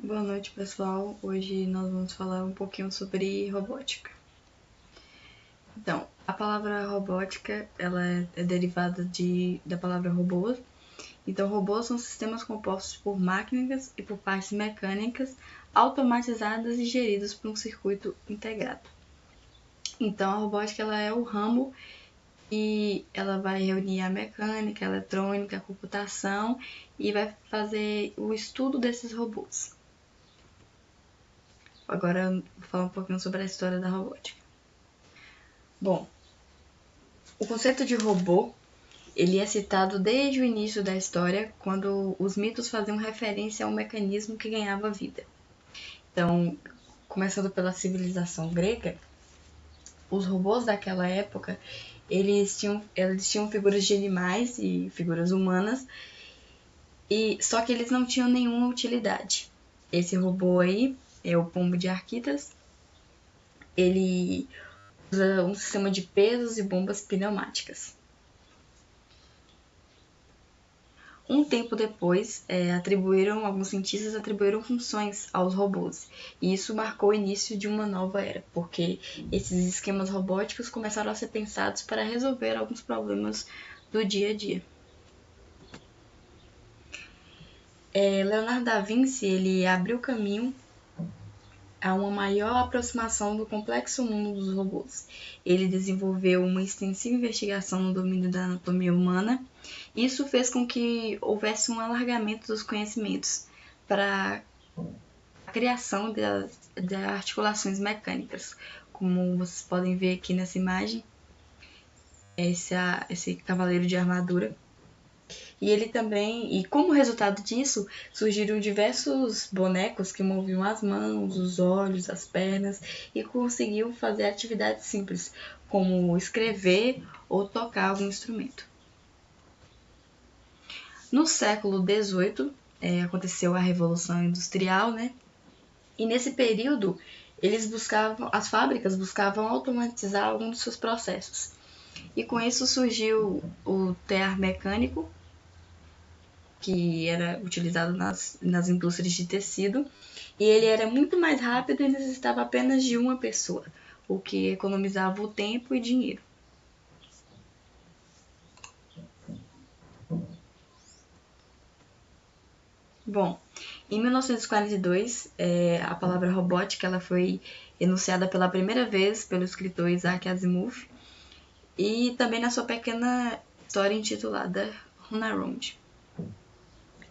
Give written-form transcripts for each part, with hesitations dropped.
Boa noite, pessoal. Hoje nós vamos falar um pouquinho sobre robótica. Então, a palavra robótica, ela é derivada da palavra robô. Então, robôs são sistemas compostos por máquinas e por partes mecânicas automatizadas e geridos por um circuito integrado. Então, a robótica, ela é o ramo e ela vai reunir a mecânica, a eletrônica, a computação e vai fazer o estudo desses robôs. Agora eu vou falar um pouquinho sobre a história da robótica. Bom, o conceito de robô ele é citado desde o início da história, quando os mitos faziam referência a um mecanismo que ganhava vida. Então, começando pela civilização grega, os robôs daquela época eles tinham figuras de animais e figuras humanas, só que eles não tinham nenhuma utilidade. Esse robô aí é o pombo de Arquitas. Ele usa um sistema de pesos e bombas pneumáticas. Um tempo depois, alguns cientistas atribuíram funções aos robôs, e isso marcou o início de uma nova era, porque esses esquemas robóticos começaram a ser pensados para resolver alguns problemas do dia a dia. Leonardo da Vinci ele abriu caminho a uma maior aproximação do complexo mundo dos robôs. Ele desenvolveu uma extensiva investigação no domínio da anatomia humana. Isso fez com que houvesse um alargamento dos conhecimentos para a criação de articulações mecânicas. Como vocês podem ver aqui nessa imagem, esse cavaleiro de armadura. E como resultado disso, surgiram diversos bonecos que moviam as mãos, os olhos, as pernas e conseguiam fazer atividades simples, como escrever ou tocar algum instrumento. No século XVIII, aconteceu a Revolução Industrial, né? E nesse período, as fábricas buscavam automatizar alguns dos seus processos. E com isso surgiu o tear mecânico, que era utilizado nas indústrias de tecido, e ele era muito mais rápido e necessitava apenas de uma pessoa, o que economizava o tempo e dinheiro. Bom, em 1942, a palavra robótica ela foi enunciada pela primeira vez pelo escritor Isaac Asimov e também na sua pequena história intitulada Runaround.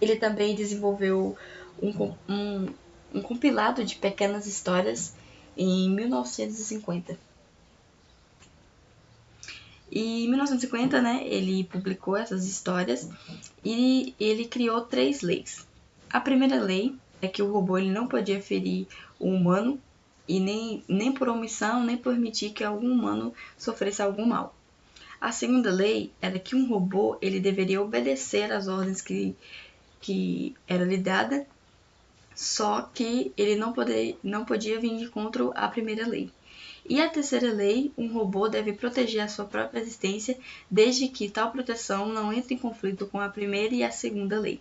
Ele também desenvolveu um compilado de pequenas histórias em 1950. E em 1950, né, ele publicou essas histórias e ele criou 3 leis. A primeira lei é que o robô ele não podia ferir o humano e nem por omissão, nem permitir que algum humano sofresse algum mal. A segunda lei era que um robô ele deveria obedecer às ordens que era lhe dada, só que ele não podia vir de contra a primeira lei. E a terceira lei, um robô deve proteger a sua própria existência desde que tal proteção não entre em conflito com a primeira e a segunda lei.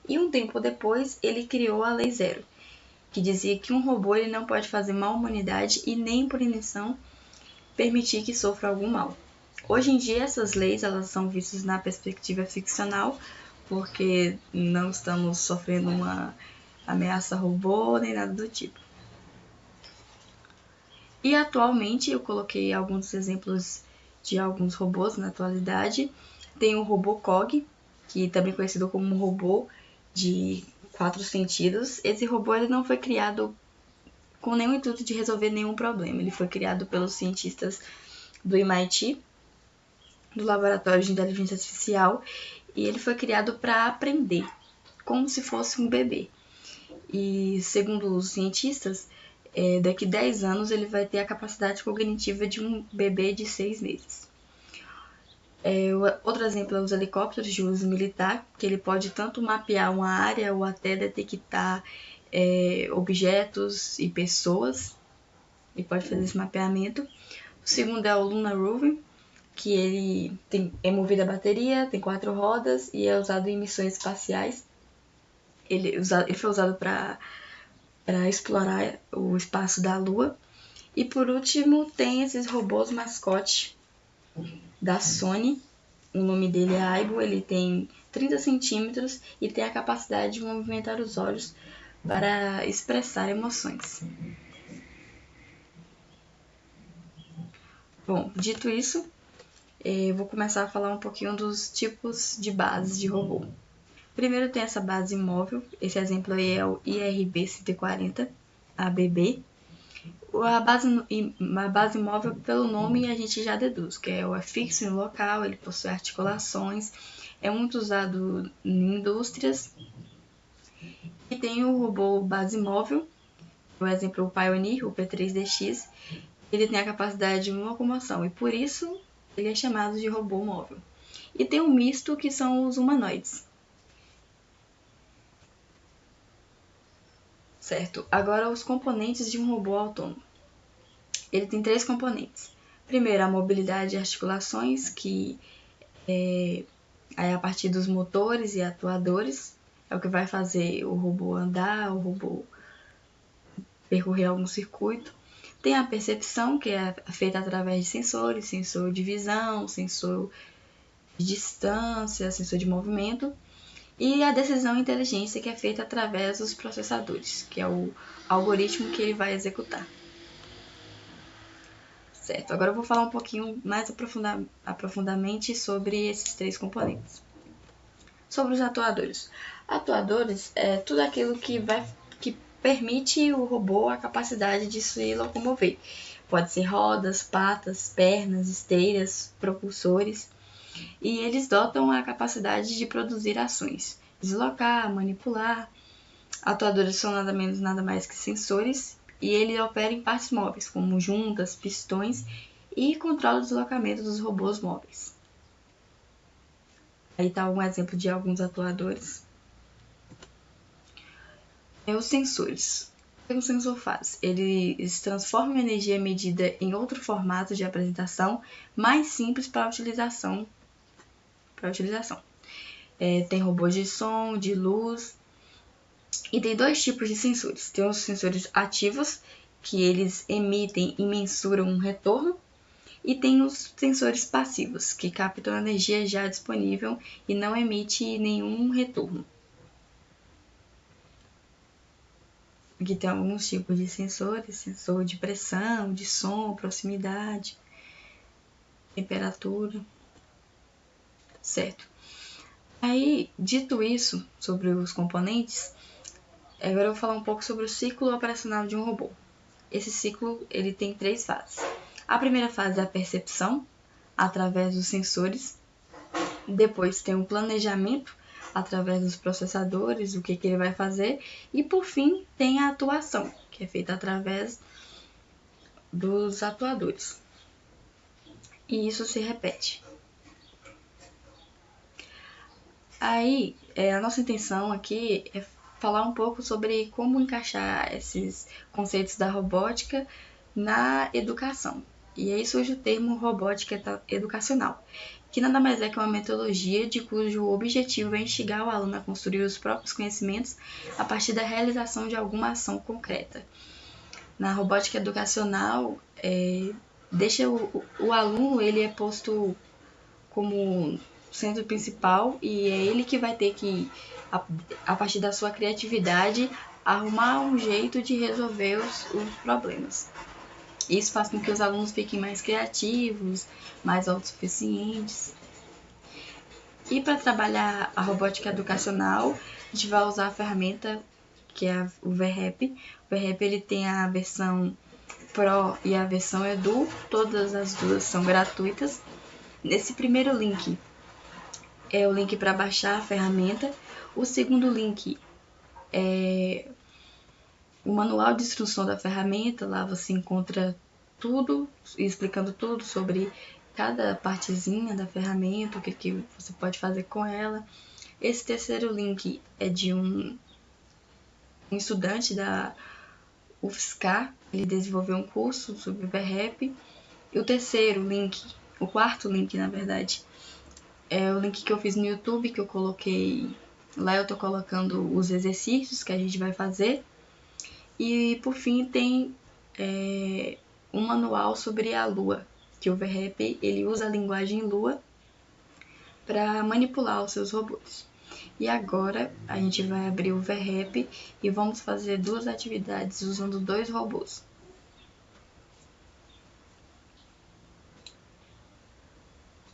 E um tempo depois, ele criou a Lei Zero, que dizia que um robô ele não pode fazer mal à humanidade e nem por intenção permitir que sofra algum mal. Hoje em dia, essas leis elas são vistas na perspectiva ficcional, porque não estamos sofrendo uma ameaça robô nem nada do tipo. E atualmente eu coloquei alguns exemplos de alguns robôs na atualidade. Tem o robô Cog, que também é conhecido como um robô de 4 sentidos. Esse robô ele não foi criado com nenhum intuito de resolver nenhum problema. Ele foi criado pelos cientistas do MIT, do Laboratório de Inteligência Artificial, e ele foi criado para aprender, como se fosse um bebê. E segundo os cientistas, daqui 10 anos ele vai ter a capacidade cognitiva de um bebê de 6 meses. Outro exemplo é os helicópteros de uso militar, que ele pode tanto mapear uma área ou até detectar objetos e pessoas, e pode fazer esse mapeamento. O segundo é o Lunar Rover, que ele é movido a bateria, tem 4 rodas e é usado em missões espaciais. Ele foi usado para para explorar o espaço da Lua. E por último, tem esses robôs mascote da Sony. O nome dele é Aibo, ele tem 30 centímetros e tem a capacidade de movimentar os olhos para expressar emoções. Bom, dito isso, eu vou começar a falar um pouquinho dos tipos de bases de robô. Primeiro tem essa base móvel, esse exemplo aí é o IRB-140 ABB. A base móvel, pelo nome, a gente já deduz, que é fixo em local, ele possui articulações, é muito usado em indústrias. E tem o robô base móvel, por exemplo, o Pioneer, o P3DX, ele tem a capacidade de locomoção e por isso ele é chamado de robô móvel. E tem um misto que são os humanoides. Certo, agora os componentes de um robô autônomo. Ele tem 3 componentes. Primeiro, a mobilidade e articulações, que é a partir dos motores e atuadores, é o que vai fazer o robô andar, o robô percorrer algum circuito. Tem a percepção, que é feita através de sensores, sensor de visão, sensor de distância, sensor de movimento. E a decisão e inteligência, que é feita através dos processadores, que é o algoritmo que ele vai executar. Certo, agora eu vou falar um pouquinho mais aprofundadamente sobre esses 3 componentes. Sobre os atuadores. Atuadores é tudo aquilo que permite o robô a capacidade de se locomover. Pode ser rodas, patas, pernas, esteiras, propulsores. E eles dotam a capacidade de produzir ações, deslocar, manipular. Atuadores são nada menos, nada mais que sensores, e ele opera em partes móveis, como juntas, pistões, e controla o deslocamento dos robôs móveis. Aí está um exemplo de alguns atuadores. Os sensores. O que um sensor faz? Eles transformam a energia medida em outro formato de apresentação mais simples para utilização. Tem robôs de som, de luz. E tem 2 tipos de sensores. Tem os sensores ativos, que eles emitem e mensuram um retorno. E tem os sensores passivos, que captam a energia já disponível e não emite nenhum retorno. Aqui tem alguns tipos de sensores, sensor de pressão, de som, proximidade, temperatura, certo? Aí, dito isso sobre os componentes, agora eu vou falar um pouco sobre o ciclo operacional de um robô. Esse ciclo ele tem 3 fases. A primeira fase é a percepção, através dos sensores. Depois tem o planejamento, através dos processadores, o que ele vai fazer. E por fim tem a atuação, que é feita através dos atuadores. E isso se repete. Aí, a nossa intenção aqui é falar um pouco sobre como encaixar esses conceitos da robótica na educação. E aí surge o termo robótica educacional, que nada mais é que uma metodologia de cujo objetivo é instigar o aluno a construir os próprios conhecimentos a partir da realização de alguma ação concreta. Na robótica educacional, deixa o aluno, ele é posto como centro principal e é ele que vai ter que, a partir da sua criatividade, arrumar um jeito de resolver os problemas. Isso faz com que os alunos fiquem mais criativos, mais autossuficientes. E para trabalhar a robótica educacional, a gente vai usar a ferramenta que é o VREP. O VREP ele tem a versão Pro e a versão Edu, todas as duas são gratuitas. Nesse primeiro link é o link para baixar a ferramenta. O segundo link é o manual de instrução da ferramenta. Lá você encontra tudo, explicando tudo sobre cada partezinha da ferramenta, o que você pode fazer com ela. Esse terceiro link é de um estudante da UFSCar, ele desenvolveu um curso sobre o VREP. E o quarto link, na verdade, é o link que eu fiz no YouTube, que eu coloquei lá. Eu tô colocando os exercícios que a gente vai fazer. E por fim tem um manual sobre a Lua, que o VRAP ele usa a linguagem Lua para manipular os seus robôs. E agora a gente vai abrir o VRAP e vamos fazer 2 atividades usando 2 robôs.